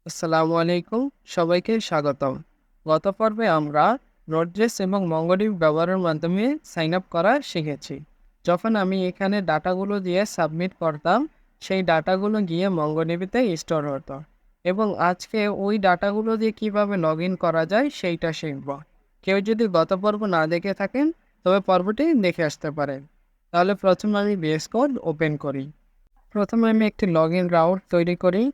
আসসালামু আলাইকুম, সবাইকে স্বাগতম। গত পর্বে আমরা Node.js এবং MongoDB ব্যবহারের মাধ্যমে সাইন আপ করা শিখেছি। যখন আমি এখানে ডাটাগুলো দিয়ে সাবমিট করতাম, সেই ডাটাগুলো গিয়ে MongoDB-তে স্টোর হতো এবং আজকে ওই ডাটাগুলো দিয়ে কিভাবে লগ ইন করা যায় সেইটা শিখব। কেউ যদি গত পর্ব না দেখে থাকেন তবে পর্বটি দেখে আসতে পারেন। তাহলে প্রথমে আমি VS Code ওপেন করি। প্রথমে আমি একটি লগ ইন রাউট তৈরি করি।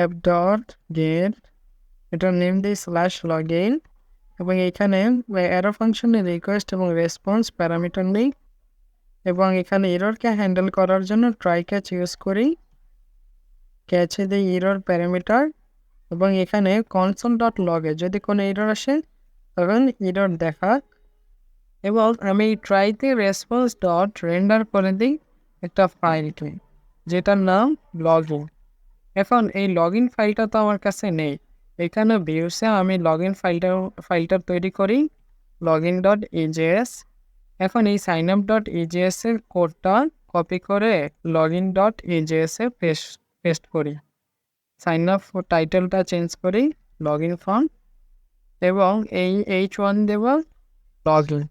app.get এটার নেম দিই /login এবং এখানে অ্যারো ফাংশনের রিকোয়েস্ট এবং রেসপন্স প্যারামিটার নেই এবং এখানে এররকে হ্যান্ডেল করার জন্য ট্রাই ক্যাচ ইউজ করি। ক্যাচে দিই এরর প্যারামিটার এবং এখানে console.log-এ যদি কোনো এরর আসে তখন এরর দেখা এবং আমি ট্রাইতে রেসপন্স ডট রেন্ডার করে দিই একটা ফাইলকে যেটার নাম লগইন। এখন এই লগইন ফাইলটা তো আমার কাছে নেই। এখানে ভিউসে আমি লগইন ফাইলটা তৈরি করি login.ejs। এখন এই signup.ejs এর কোডটা কপি করে login.ejs এ পেস্ট করি। সাইনআপ টাইটেলটা চেঞ্জ করি লগইন ফর্ম এবং এই h1 দেব লগইন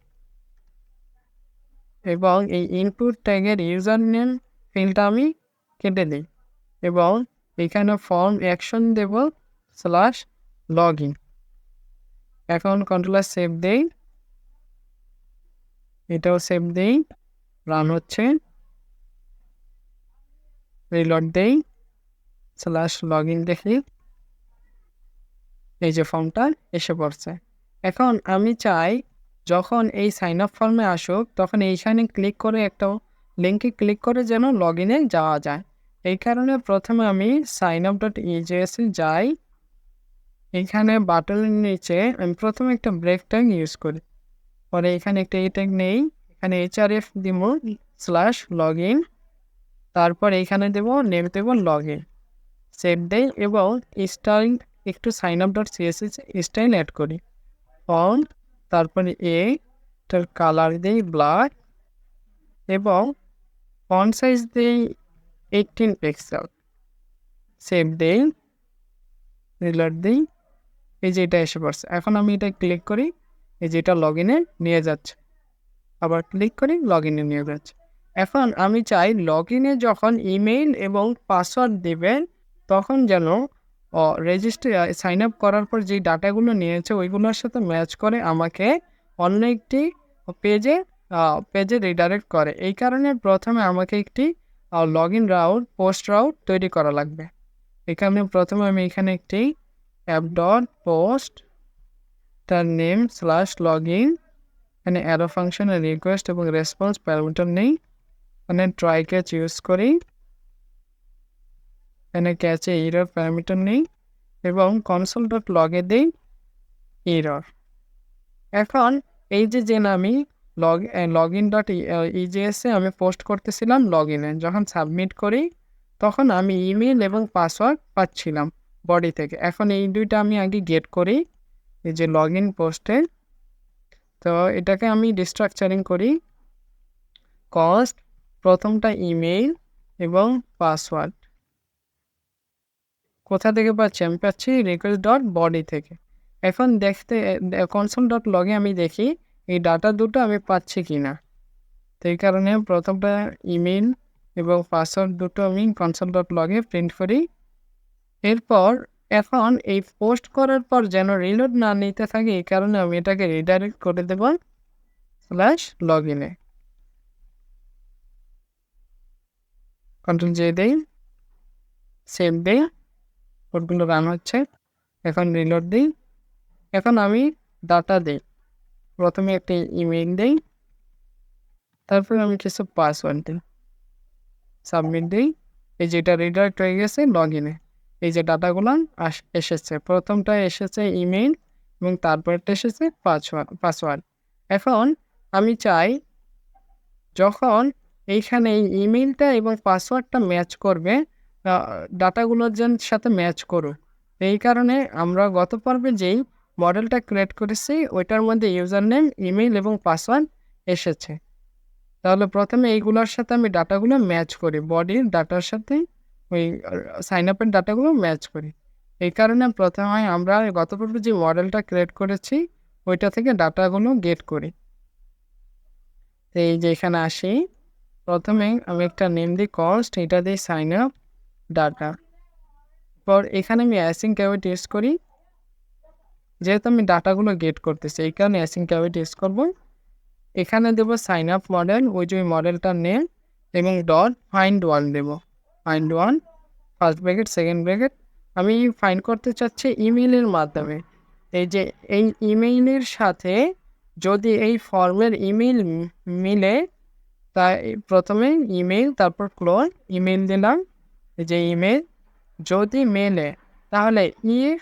এবং এই ইনপুট ট্যাগের ইউজার নেম ফিল্ডটা আমি কেটে দিই এবং এখানে ফর্ম অ্যাকশন দেব /login। এখন কন্ট্রোলার সেভ দেই, এটাও সেভ দেই, রান হচ্ছে, রিলোড দেই, /login দেখি, এই যে ফর্মটা এসে পড়ছে। এখন আমি চাই যখন এই সাইন আপ ফর্মে আসুক তখন এইখানে ক্লিক করে একটা লিঙ্কে ক্লিক করে যেন লগ ইনে যাওয়া যায়। এই কারণে প্রথমে আমি signup.ejs এ যাই। এখানে বাটনের নিচে আমি প্রথমে একটা ব্রেক ট্যাগ ইউজ করি, পরে এখানে একটা এই ট্যাগ নেই, এখানে href দিব /login, তারপর এখানে দেব নেম দেব লগইন, সেভ দেই এবং স্টাইল একটু signup.css স্টাইল অ্যাড করি, ফন্ট, তারপরে তার কালার দিই ব্ল্যাক এবং ফন্ট সাইজ দিই 18 পিক্সেল, সেভ দেই, রিলোড দিই, এই যে এটা এসে পড়ছে। এখন আমি এটা ক্লিক করি, এই যে এটা লগ ইনে নিয়ে যাচ্ছে, আবার ক্লিক করি লগ ইনে নিয়ে যাচ্ছে। এখন আমি চাই লগ ইনে যখন ইমেইল এবং পাসওয়ার্ড দেবেন তখন যেন রেজিস্টার সাইন আপ করার পর যেই ডাটাগুলো নিয়েছে ওইগুলোর সাথে ম্যাচ করে আমাকে অন্য একটি পেজে রিডাইরেক্ট করে। এই কারণে প্রথমে আমাকে একটি log in route post route তৈরি করা লাগবে। এখানে প্রথমে আমি এখানে একটি app.post তার নেম /login, এখানে অ্যারো ফাংশনের রিকোয়েস্ট এবং রেসপন্স প্যারামিটার নেই, এখানে ট্রাই ক্যাচ ইউজ করি, এখানে ক্যাচে এরর প্যারামিটার নেই এবং console.log-এ দিই এরর। এখন এই যে আমি login.ejs এ আমি পোস্ট করতেছিলাম লগ ইনে, যখন সাবমিট করি তখন আমি ইমেল এবং পাসওয়ার্ড পাচ্ছিলাম বডি থেকে। এখন এই দুইটা আমি আগে গেট করি এই যে লগ ইন পোস্টে, তো এটাকে আমি ডিস্ট্রাকচারিং করি কস্ট, প্রথমটা ইমেইল এবং পাসওয়ার্ড কোথা থেকে পাচ্ছি, আমি পাচ্ছি request.body থেকে। এখন দেখতে console.log-এ আমি দেখি এই ডাটা দুটো আমি পাচ্ছি কিনা, তো এই কারণে প্রথমটা ইমেইল এবং পাসওয়ার্ড দুটো আমি console.log-এ প্রিন্ট করি। এরপর এখন এই পোস্ট করার পর যেন রিলোড না নিতে থাকে এই কারণে আমি এটাকে রিডাইরেক্ট করে দেব /login-এ, কন্ট্রোল জে দেই, সেভ দেই, কোডগুলো রান হচ্ছে, এখন রিলোড দিই। এখন আমি ডাটা দিই, প্রথমে একটা ইমেইল দিই, তারপরে আমি কিছু পাসওয়ার্ড দিই, সাবমিট দিই, এই যেটা রিডাইরেক্ট হয়ে গেছে লগ ইনে। এই যে ডাটাগুলো এসেছে, প্রথমটা এসেছে ইমেইল এবং তারপরটা এসেছে পাসওয়ার্ড। এখন আমি চাই যখন এইখানে এই ইমেইলটা এবং পাসওয়ার্ডটা ম্যাচ করবে, ডাটাগুলোর সাথে ম্যাচ করুক। এই কারণে আমরা গত পর্বে যেই মডেলটা ক্রিয়েট করেছি ওইটার মধ্যে ইউজার নেম, ইমেইল এবং পাসওয়ার্ড এসেছে। তো তাহলে প্রথমে এইগুলোর সাথে আমি ডাটাগুলো ম্যাচ করি, বডির ডাটার সাথে ওই সাইন আপের ডাটাগুলো ম্যাচ করি। এই কারণে প্রথমে আমরা গত পর্বে যে মডেলটা ক্রিয়েট করেছি ওইটা থেকে ডাটাগুলো গেট করি। তো এই যে এখানে আসি, প্রথমে আমি একটা নেম দিই কস্ট, এটা দিই সাইন আপ ডাটা। পর এখানে আমি অ্যাসিং ক্যাভিটি ইউজ করি, যেহেতু আমি ডাটাগুলো গেট করতেছি এই কারণে অ্যাসিং ক্যাভিটি ইউজ করবো। এখানে দেবো সাইন আপ মডেল, ওই যে মডেলটার নেম, এবং ডট ফাইন্ড ওয়ান দেবো, find one first bracket second bracket. আমি ফাইন্ড করতে চাচ্ছি ইমেইলের মাধ্যমে। এই যে এই ইমেইলের সাথে যদি এই ফর্মের ইমেইল মিলে, তাই প্রথমে ইমেইল তারপর ক্লোন ইমেইল দিলাম, এই যে ইমেইল যদি মেলে তাহলে ইফ,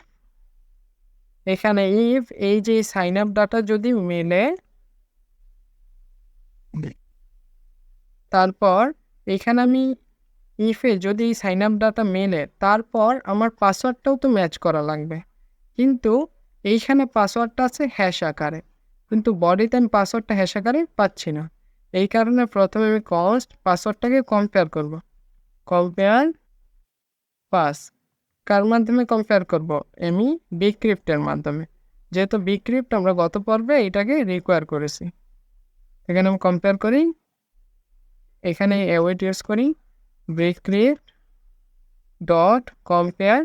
এখানে ইফ এই যে সাইন আপ ডাটা যদি মেলে, তারপর এখানে আমি ইফে যদি সাইন আপ ডাটা মেলে তারপর আমার পাসওয়ার্ডটাও তো ম্যাচ করা লাগবে, কিন্তু এইখানে পাসওয়ার্ডটা আছে হ্যাশ আকারে, কিন্তু বডিতে আমি পাসওয়ার্ডটা হ্যাশ আকারে পাচ্ছি না। এই কারণে প্রথমে আমি কস্ট পাসওয়ার্ডটাকে কম্পেয়ার করব, কম্পেয়ার পাস। কার মাধ্যমে কম্পেয়ার করব? আমি বিক্রিপ্টের মাধ্যমে, যেহেতু বিক্রিপ্ট আমরা গত পর্বে এটাকে রিকোয়ার করেছি। এখানে আমি কম্পেয়ার করি, এখানে অ্যাওয়েট ইউজ করি, বিক্রিপ্ট ডট কম্পেয়ার।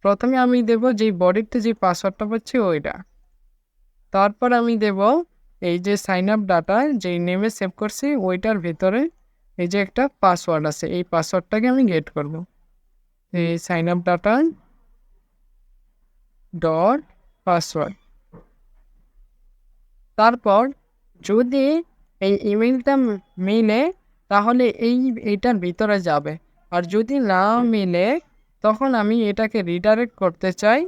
প্রথমে আমি দেব যে বডিতে যে পাসওয়ার্ডটা পাচ্ছি ওইটা, তারপর আমি দেব এই যে সাইন আপ ডাটা যেই নেমে সেভ করছি ওইটার ভিতরে এই যে একটা পাসওয়ার্ড আছে, এই পাসওয়ার্ডটাকে আমি গেট করব। এই sign up data dot password. তারপর যদি এই ইমেইলটা মিলে তাহলে এইটার ভিতরে যাবে, আর যদি না মিলে তখন আমি এটাকে রিডাইরেক্ট করতে চাই,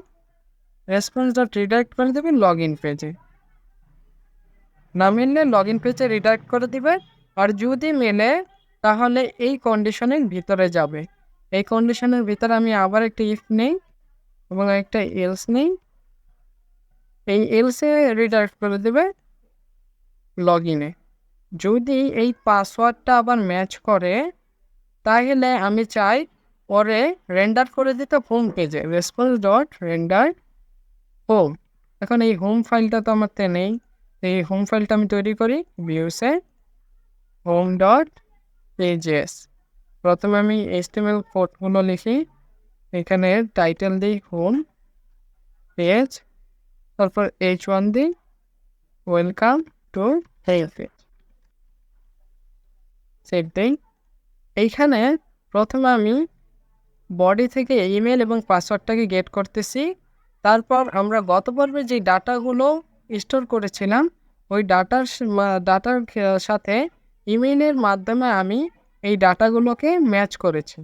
রেসপন্স ডট রিডাইরেক্ট করে দেবে লগ ইন পেজে, না মিললে লগ ইন পেজে রিডাইরেক্ট করে দিবে। আর যদি মেলে তাহলে এই কন্ডিশনের ভিতরে যাবে। এই কন্ডিশনের ভিতরে আমি আবার একটা ইফ নেই এবং একটা এলস নেই, এই এলসে রিডাইরেক্ট করে দেবে লগ ইনে। যদি এই পাসওয়ার্ডটা আবার ম্যাচ করে তাহলে আমি চাই পরে রেন্ডার করে দিতে হোম পেজে, রেসপন্স ডট রেন্ডার হোম। এখন এই হোম ফাইলটা তো আমারতে নেই, এই হোম ফাইলটা আমি তৈরি করি ভিউসে হোম ডট পেজেস। প্রথমে আমি HTML কোডগুলো লিখি, এখানে টাইটেল দিই হোম পেজ, তারপর H1 দিই welcome to help page, save দিই। এইখানে প্রথমে আমি বডি থেকে ইমেল এবং পাসওয়ার্ডটাকে গেট করতেছি, তারপর আমরা গত পর্বে যে ডাটাগুলো স্টোর করেছিলাম ওই ডাটার সাথে ইমেইলের মাধ্যমে আমি এই ডাটাগুলোকে ম্যাচ করেছি।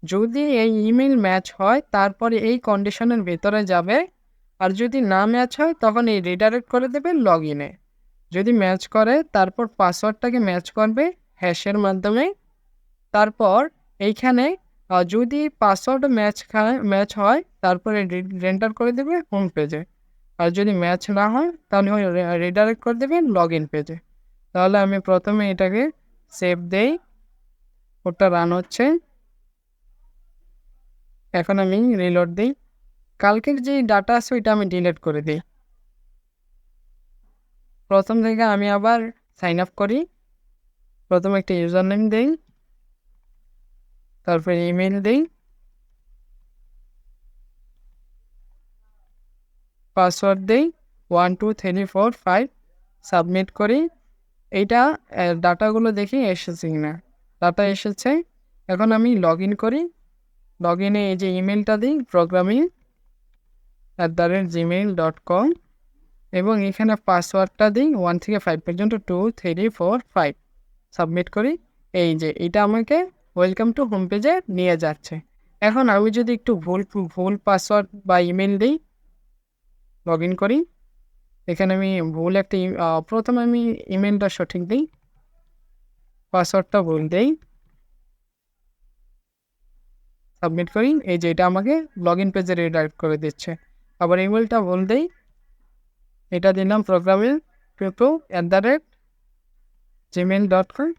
যদি এই ইমেল ম্যাচ হয় তারপরে এই কন্ডিশনের ভিতরে যাবে, আর যদি না ম্যাচ হয় তখন এই রিডাইরেক্ট করে দেবে লগ ইনে। যদি ম্যাচ করে তারপর পাসওয়ার্ডটাকে ম্যাচ করবে হ্যাশের মাধ্যমে, তারপর এইখানে যদি পাসওয়ার্ড ম্যাচ হয় তারপরে রেন্ডার করে দেবে হোম পেজে, আর যদি ম্যাচ না হয় তাহলে রিডাইরেক্ট করে দেবে লগ ইন পেজে। তাহলে আমি প্রথমে এটাকে সেভ দেই, ওটা রান হচ্ছে। এখন আমি রিলোড দিই, কালকের যে ডাটা আছে ওইটা আমি ডিলিট করে দিই। প্রথম থেকে আমি আবার সাইন আপ করি, প্রথমে একটা ইউজার নেম দিই, তারপরে ইমেল দিই, পাসওয়ার্ড দিই 1 2 3 4 5, সাবমিট করি। এইটা ডাটাগুলো দেখি এসেছে কিনা, ডাটা এসেছে। এখন আমি লগ ইন করি, লগ ইনে এই যে ইমেলটা দিই programming@gmail.com, এবং এখানে পাসওয়ার্ডটা দিই 1 থেকে 5 পর্যন্ত 2 3 4 5, সাবমিট করি। এই যে এটা আমাকে ওয়েলকাম টু হোম পেজে নিয়ে যাচ্ছে। এখন আমি যদি একটু ভুল পাসওয়ার্ড বা ইমেল দিই, লগ ইন করি, এখানে আমি ভুল একটা প্রথমে আমি ইমেলটা সঠিক দিই, পাসওয়ার্ডটা ভুল দিই, সাবমিট করি। এই যে এটা আমাকে লগ ইন পেজে রিডাইরেক্ট করে দিচ্ছে। আবার ইমেলটা ভুল দিই, এটা দিলাম programming@, gmail.com,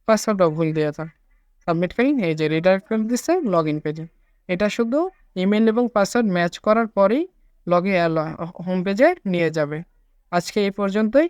পাসওয়ার্ডও ভুল দিয়েছে। সাবমিট করি, এই যে রিডাইরেক্ট করে দিচ্ছে লগ ইন পেজে। এটা শুধু ইমেল এবং পাসওয়ার্ড ম্যাচ করার পরেই হোম পেজে নিয়ে যাবে। আজকে এই পর্যন্তই।